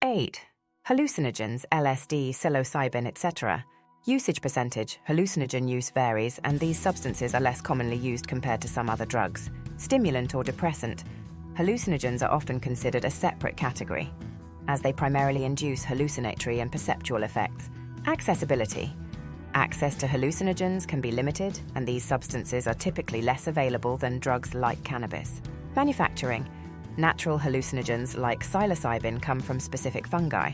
8. Hallucinogens, LSD, psilocybin, etc. Usage percentage, hallucinogen use varies, and these substances are less commonly used compared to some other drugs. Stimulant or depressant, hallucinogens are often considered a separate category, as they primarily induce hallucinatory and perceptual effects. Accessibility. Access to hallucinogens can be limited, and these substances are typically less available than drugs like cannabis. Manufacturing. Natural hallucinogens like psilocybin come from specific fungi,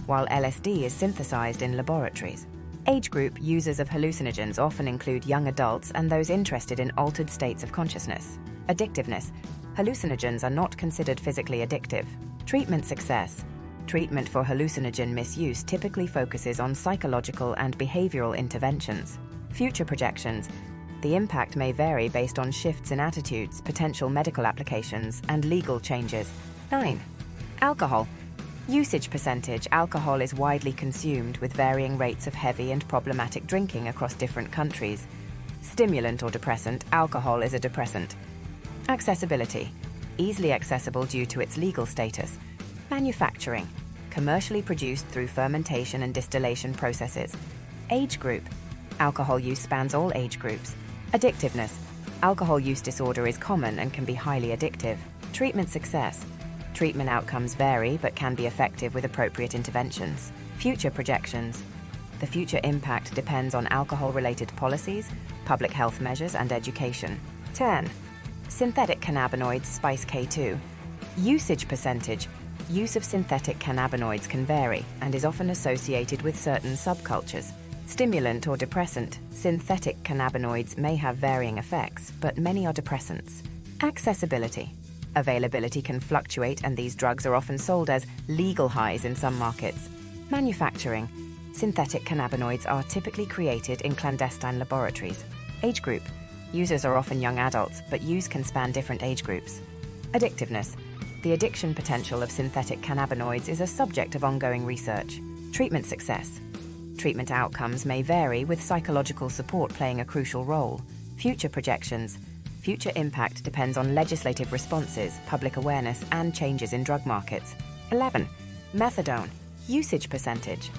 while LSD is synthesized in laboratories. Age group users of hallucinogens often include young adults and those interested in altered states of consciousness. Addictiveness. Hallucinogens are not considered physically addictive. Treatment success. Treatment for hallucinogen misuse typically focuses on psychological and behavioral interventions. Future projections. The impact may vary based on shifts in attitudes, potential medical applications, and legal changes. 9. Alcohol. Usage percentage. Alcohol is widely consumed with varying rates of heavy and problematic drinking across different countries. Stimulant or depressant. Alcohol is a depressant. Accessibility. Easily accessible due to its legal status. Manufacturing. Commercially produced through fermentation and distillation processes. Age group. Alcohol use spans all age groups. Addictiveness. Alcohol use disorder is common and can be highly addictive. Treatment success. Treatment outcomes vary but can be effective with appropriate interventions. Future projections. The future impact depends on alcohol-related policies, public health measures, and education. 10. Synthetic cannabinoids, Spice K2. Usage percentage. Use of synthetic cannabinoids can vary and is often associated with certain subcultures. Stimulant or depressant, synthetic cannabinoids may have varying effects, but many are depressants. Accessibility. Availability can fluctuate, and these drugs are often sold as legal highs in some markets. Manufacturing. Synthetic cannabinoids are typically created in clandestine laboratories. Age group. Users are often young adults, but use can span different age groups. Addictiveness. The addiction potential of synthetic cannabinoids is a subject of ongoing research. Treatment success. Treatment outcomes may vary, with psychological support playing a crucial role. Future projections. Future impact depends on legislative responses, public awareness, and changes in drug markets. 11. Methadone. Usage percentage.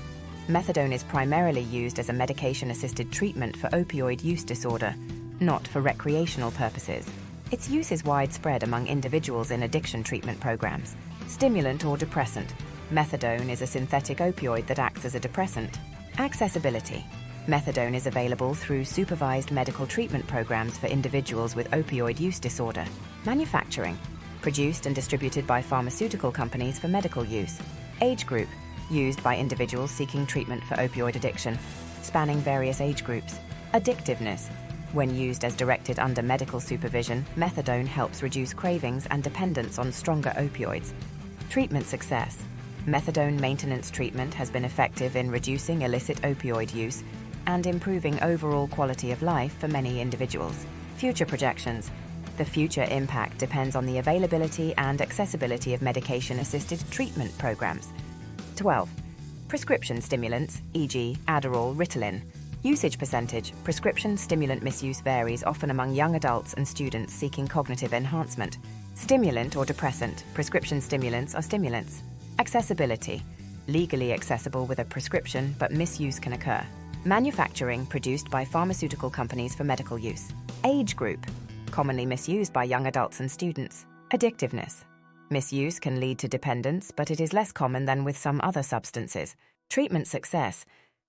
Methadone is primarily used as a medication-assisted treatment for opioid use disorder, not for recreational purposes. Its use is widespread among individuals in addiction treatment programs. Stimulant or depressant. Methadone is a synthetic opioid that acts as a depressant. Accessibility. Methadone is available through supervised medical treatment programs for individuals with opioid use disorder. Manufacturing. Produced and distributed by pharmaceutical companies for medical use. Age group. Used by individuals seeking treatment for opioid addiction, spanning various age groups. Addictiveness. When used as directed under medical supervision, methadone helps reduce cravings and dependence on stronger opioids. Treatment success. Methadone maintenance treatment has been effective in reducing illicit opioid use and improving overall quality of life for many individuals. Future projections. The future impact depends on the availability and accessibility of medication-assisted treatment programs. 12. Prescription stimulants, e.g., Adderall, Ritalin. Usage percentage. Prescription stimulant misuse varies, often among young adults and students seeking cognitive enhancement. Stimulant or depressant. Prescription stimulants are stimulants. Accessibility. Legally accessible with a prescription, but misuse can occur. Manufacturing. Produced by pharmaceutical companies for medical use. Age group. Commonly misused by young adults and students. Addictiveness. Misuse can lead to dependence, but it is less common than with some other substances. Treatment success.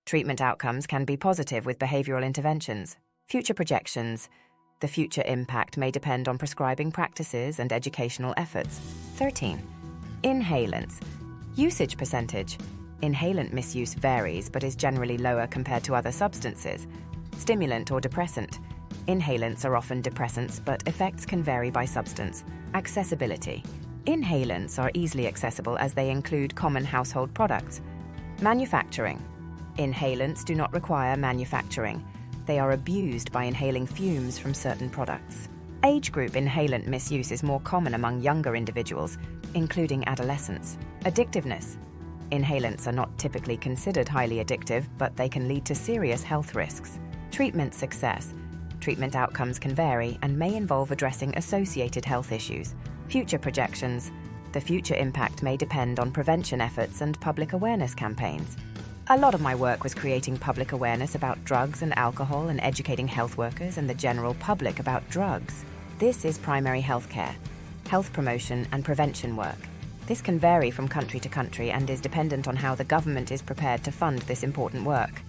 Treatment outcomes can be positive with behavioral interventions. Future projections. The future impact may depend on prescribing practices and educational efforts. 13. Inhalants. Usage percentage. Inhalant misuse varies but is generally lower compared to other substances. Stimulant or depressant. Inhalants are often depressants, but effects can vary by substance. Accessibility. Inhalants are easily accessible as they include common household products. Manufacturing. Inhalants do not require manufacturing. They are abused by inhaling fumes from certain products. Age group. Inhalant misuse is more common among younger individuals, including adolescents. Addictiveness. Inhalants are not typically considered highly addictive, but they can lead to serious health risks. Treatment success. Treatment outcomes can vary and may involve addressing associated health issues. Future projections. The future impact may depend on prevention efforts and public awareness campaigns. A lot of my work was creating public awareness about drugs and alcohol and educating health workers and the general public about drugs. This is primary healthcare, health promotion and prevention work. This can vary from country to country and is dependent on how the government is prepared to fund this important work.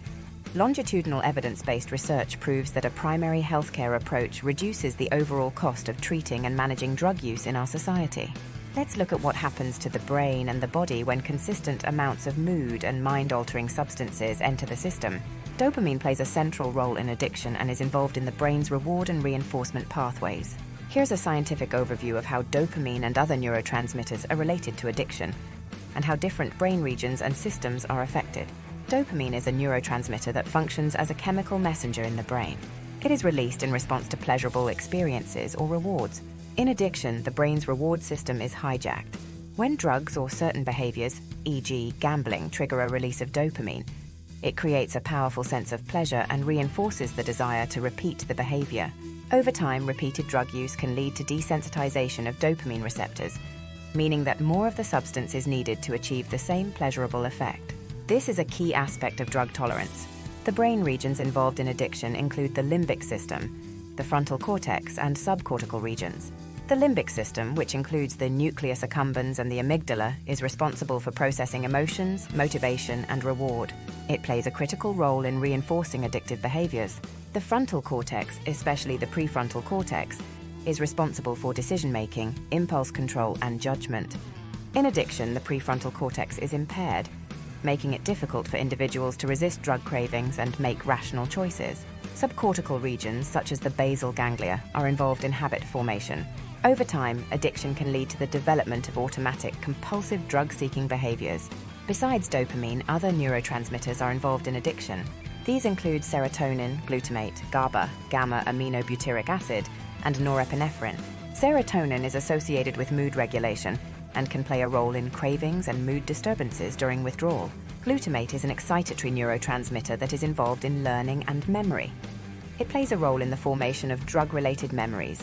Longitudinal evidence-based research proves that a primary healthcare approach reduces the overall cost of treating and managing drug use in our society. Let's look at what happens to the brain and the body when consistent amounts of mood and mind-altering substances enter the system. Dopamine plays a central role in addiction and is involved in the brain's reward and reinforcement pathways. Here's a scientific overview of how dopamine and other neurotransmitters are related to addiction, and how different brain regions and systems are affected. Dopamine is a neurotransmitter that functions as a chemical messenger in the brain. It is released in response to pleasurable experiences or rewards. In addiction, the brain's reward system is hijacked. When drugs or certain behaviors, e.g. gambling, trigger a release of dopamine, it creates a powerful sense of pleasure and reinforces the desire to repeat the behavior. Over time, repeated drug use can lead to desensitization of dopamine receptors, meaning that more of the substance is needed to achieve the same pleasurable effect. This is a key aspect of drug tolerance. The brain regions involved in addiction include the limbic system, the frontal cortex, and subcortical regions. The limbic system, which includes the nucleus accumbens and the amygdala, is responsible for processing emotions, motivation, and reward. It plays a critical role in reinforcing addictive behaviors. The frontal cortex, especially the prefrontal cortex, is responsible for decision-making, impulse control, and judgment. In addiction, the prefrontal cortex is impaired, making it difficult for individuals to resist drug cravings and make rational choices. Subcortical regions, such as the basal ganglia, are involved in habit formation. Over time, addiction can lead to the development of automatic, compulsive drug-seeking behaviors. Besides dopamine, other neurotransmitters are involved in addiction. These include serotonin, glutamate, GABA, gamma-aminobutyric acid, and norepinephrine. Serotonin is associated with mood regulation and can play a role in cravings and mood disturbances during withdrawal. Glutamate is an excitatory neurotransmitter that is involved in learning and memory. It plays a role in the formation of drug-related memories.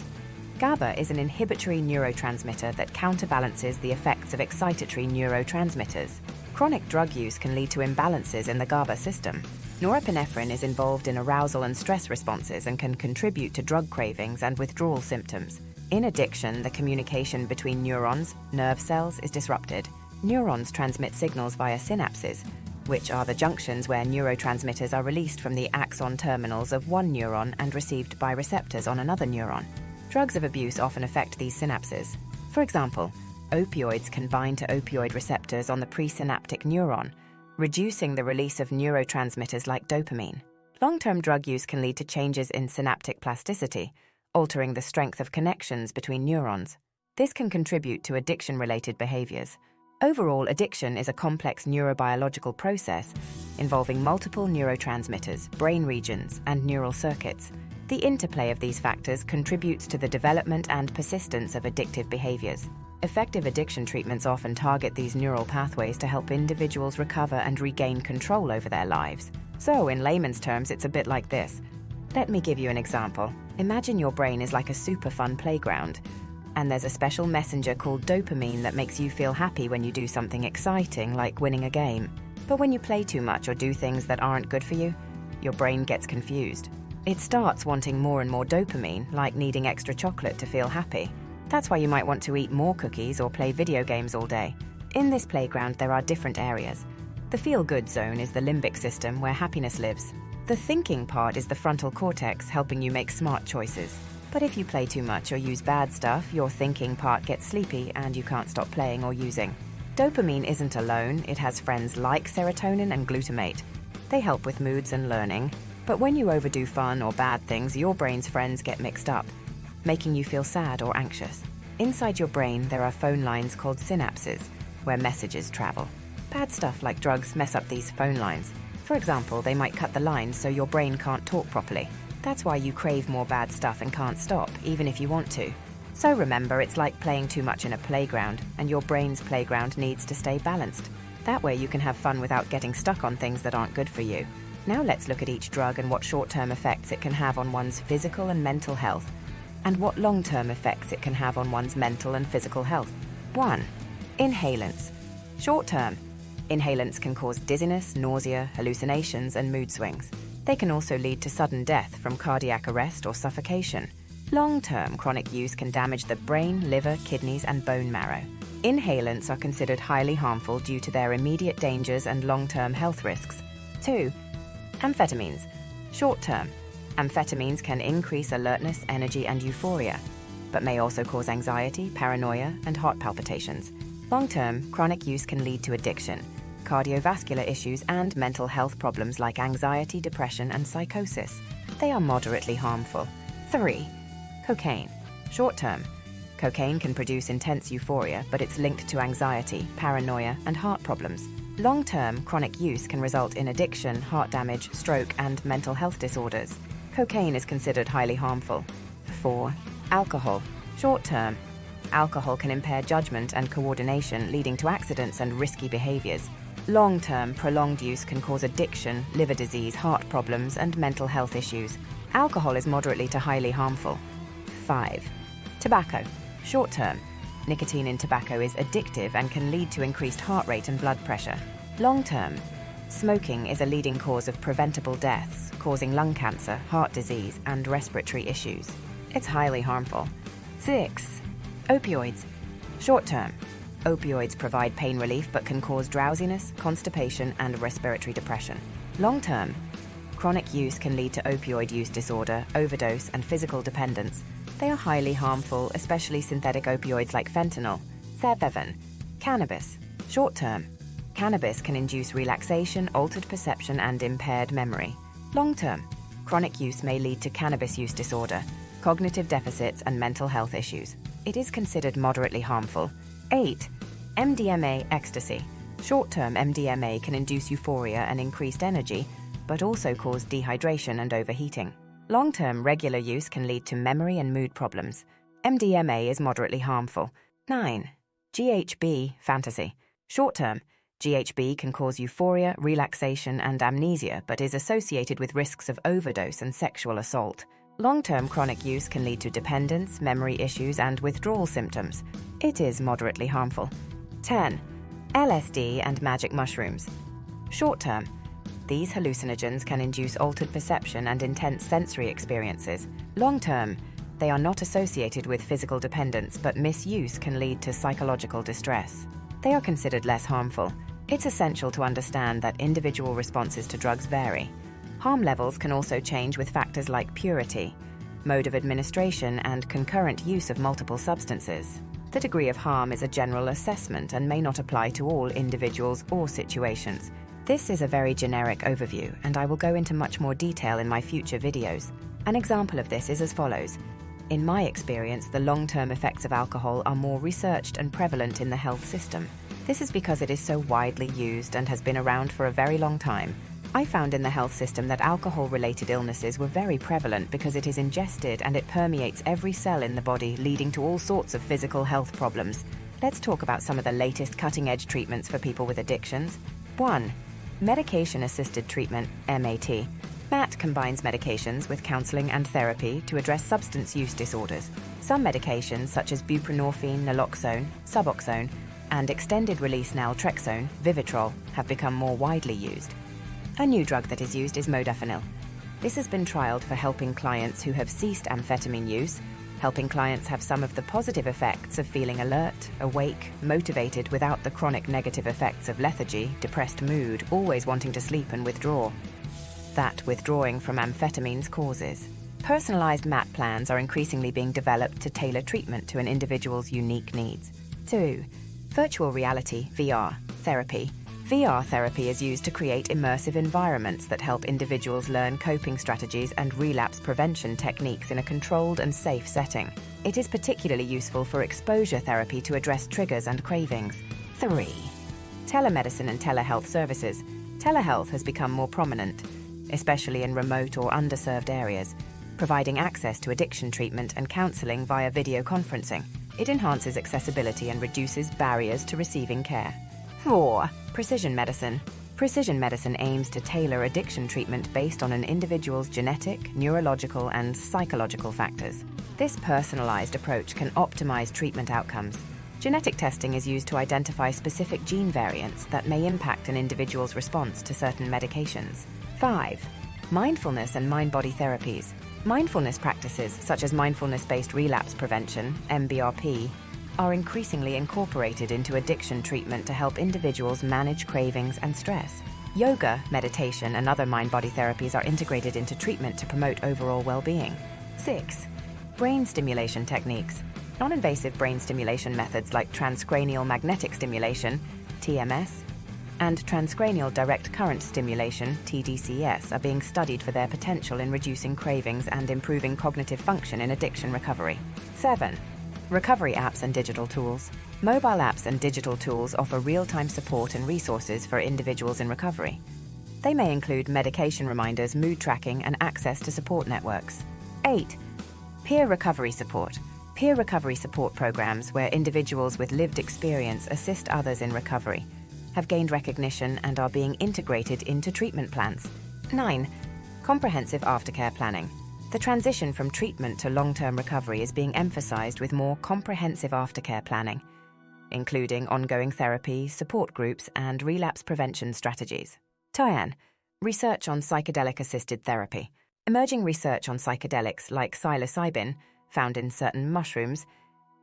GABA is an inhibitory neurotransmitter that counterbalances the effects of excitatory neurotransmitters. Chronic drug use can lead to imbalances in the GABA system. Norepinephrine is involved in arousal and stress responses and can contribute to drug cravings and withdrawal symptoms. In addiction, the communication between neurons, nerve cells, is disrupted. Neurons transmit signals via synapses, which are the junctions where neurotransmitters are released from the axon terminals of one neuron and received by receptors on another neuron. Drugs of abuse often affect these synapses. For example, opioids can bind to opioid receptors on the presynaptic neuron, reducing the release of neurotransmitters like dopamine. Long-term drug use can lead to changes in synaptic plasticity, altering the strength of connections between neurons. This can contribute to addiction-related behaviors. Overall, addiction is a complex neurobiological process involving multiple neurotransmitters, brain regions, and neural circuits. The interplay of these factors contributes to the development and persistence of addictive behaviors. Effective addiction treatments often target these neural pathways to help individuals recover and regain control over their lives. So, in layman's terms, it's a bit like this. Let me give you an example. Imagine your brain is like a super fun playground, and there's a special messenger called dopamine that makes you feel happy when you do something exciting, like winning a game. But when you play too much or do things that aren't good for you, your brain gets confused. It starts wanting more and more dopamine, like needing extra chocolate to feel happy. That's why you might want to eat more cookies or play video games all day. In this playground, there are different areas. The feel-good zone is the limbic system, where happiness lives. The thinking part is the frontal cortex, helping you make smart choices. But if you play too much or use bad stuff, your thinking part gets sleepy and you can't stop playing or using. Dopamine isn't alone. It has friends like serotonin and glutamate. They help with moods and learning. But when you overdo fun or bad things, your brain's friends get mixed up, making you feel sad or anxious. Inside your brain, there are phone lines called synapses, where messages travel. Bad stuff like drugs mess up these phone lines. For example, they might cut the lines so your brain can't talk properly. That's why you crave more bad stuff and can't stop, even if you want to. So remember, it's like playing too much in a playground, and your brain's playground needs to stay balanced. That way you can have fun without getting stuck on things that aren't good for you. Now let's look at each drug and what short-term effects it can have on one's physical and mental health, and what long-term effects it can have on one's mental and physical health. 1. Inhalants. Short-term. Inhalants can cause dizziness, nausea, hallucinations, and mood swings. They can also lead to sudden death from cardiac arrest or suffocation. Long-term chronic use can damage the brain, liver, kidneys, and bone marrow. Inhalants are considered highly harmful due to their immediate dangers and long-term health risks. 2. Amphetamines. Short-term. Amphetamines can increase alertness, energy, and euphoria, but may also cause anxiety, paranoia, and heart palpitations. Long-term, chronic use can lead to addiction, cardiovascular issues, and mental health problems like anxiety, depression, and psychosis. They are moderately harmful. 3. Cocaine. Short-term. Cocaine can produce intense euphoria, but it's linked to anxiety, paranoia, and heart problems. Long-term, chronic use can result in addiction, heart damage, stroke, and mental health disorders. Cocaine is considered highly harmful. 4. Alcohol. Short-term. Alcohol can impair judgment and coordination, leading to accidents and risky behaviors. Long-term, prolonged use can cause addiction, liver disease, heart problems, and mental health issues. Alcohol is moderately to highly harmful. 5. Tobacco. Short-term. Nicotine in tobacco is addictive and can lead to increased heart rate and blood pressure. Long-term. Smoking is a leading cause of preventable deaths, causing lung cancer, heart disease, and respiratory issues. It's highly harmful. 6. Opioids. Short-term. Opioids provide pain relief but can cause drowsiness, constipation, and respiratory depression. Long-term. Chronic use can lead to opioid use disorder, overdose, and physical dependence. They are highly harmful, especially synthetic opioids like fentanyl. 7. Cannabis. Short-term. Cannabis can induce relaxation, altered perception, and impaired memory. Long-term. Chronic use may lead to cannabis use disorder, cognitive deficits, and mental health issues. It is considered moderately harmful. 8. MDMA ecstasy. Short-term MDMA can induce euphoria and increased energy, but also cause dehydration and overheating. Long-term regular use can lead to memory and mood problems. MDMA is moderately harmful. 9. GHB fantasy. Short-term, GHB can cause euphoria, relaxation, and amnesia, but is associated with risks of overdose and sexual assault. Long-term chronic use can lead to dependence, memory issues, and withdrawal symptoms. It is moderately harmful. 10. LSD and magic mushrooms. Short-term. These hallucinogens can induce altered perception and intense sensory experiences. Long-term, they are not associated with physical dependence, but misuse can lead to psychological distress. They are considered less harmful. It's essential to understand that individual responses to drugs vary. Harm levels can also change with factors like purity, mode of administration, and concurrent use of multiple substances. The degree of harm is a general assessment and may not apply to all individuals or situations. This is a very generic overview, and I will go into much more detail in my future videos. An example of this is as follows. In my experience, the long-term effects of alcohol are more researched and prevalent in the health system. This is because it is so widely used and has been around for a very long time. I found in the health system that alcohol-related illnesses were very prevalent because it is ingested and it permeates every cell in the body, leading to all sorts of physical health problems. Let's talk about some of the latest cutting-edge treatments for people with addictions. 1. Medication-assisted treatment, MAT. MAT combines medications with counseling and therapy to address substance use disorders. Some medications, such as buprenorphine, naloxone, Suboxone, and extended-release naltrexone, Vivitrol, have become more widely used. A new drug that is used is modafinil. This has been trialed for helping clients who have ceased amphetamine use, helping clients have some of the positive effects of feeling alert, awake, motivated without the chronic negative effects of lethargy, depressed mood, always wanting to sleep and withdraw. That withdrawing from amphetamines causes. Personalized MAT plans are increasingly being developed to tailor treatment to an individual's unique needs. 2. Virtual reality, VR, therapy. VR therapy is used to create immersive environments that help individuals learn coping strategies and relapse prevention techniques in a controlled and safe setting. It is particularly useful for exposure therapy to address triggers and cravings. 3. Telemedicine and telehealth services. Telehealth has become more prominent, especially in remote or underserved areas, providing access to addiction treatment and counseling via video conferencing. It enhances accessibility and reduces barriers to receiving care. 4. Precision medicine. Precision medicine aims to tailor addiction treatment based on an individual's genetic, neurological, and psychological factors. This personalized approach can optimize treatment outcomes. Genetic testing is used to identify specific gene variants that may impact an individual's response to certain medications. 5. Mindfulness and mind-body therapies. Mindfulness practices, such as mindfulness-based relapse prevention, MBRP, are increasingly incorporated into addiction treatment to help individuals manage cravings and stress. Yoga, meditation, and other mind-body therapies are integrated into treatment to promote overall well-being. 6. Brain stimulation techniques. Non-invasive brain stimulation methods like transcranial magnetic stimulation, TMS, and transcranial direct current stimulation, TDCS, are being studied for their potential in reducing cravings and improving cognitive function in addiction recovery. 7. Recovery apps and digital tools. Mobile apps and digital tools offer real-time support and resources for individuals in recovery. They may include medication reminders, mood tracking, and access to support networks. 8. Peer recovery support. Peer recovery support programs, where individuals with lived experience assist others in recovery, have gained recognition and are being integrated into treatment plans. 9. Comprehensive aftercare planning. The transition from treatment to long-term recovery is being emphasized with more comprehensive aftercare planning, including ongoing therapy, support groups, and relapse prevention strategies. 10. Research on psychedelic-assisted therapy. Emerging research on psychedelics like psilocybin, found in certain mushrooms,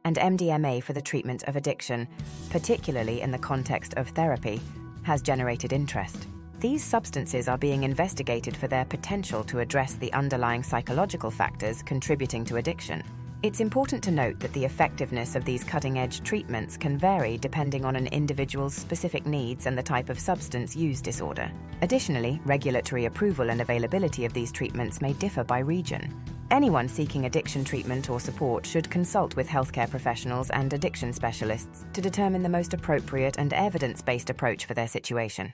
and MDMA for the treatment of addiction, particularly in the context of therapy, has generated interest. These substances are being investigated for their potential to address the underlying psychological factors contributing to addiction. It's important to note that the effectiveness of these cutting-edge treatments can vary depending on an individual's specific needs and the type of substance use disorder. Additionally, regulatory approval and availability of these treatments may differ by region. Anyone seeking addiction treatment or support should consult with healthcare professionals and addiction specialists to determine the most appropriate and evidence-based approach for their situation.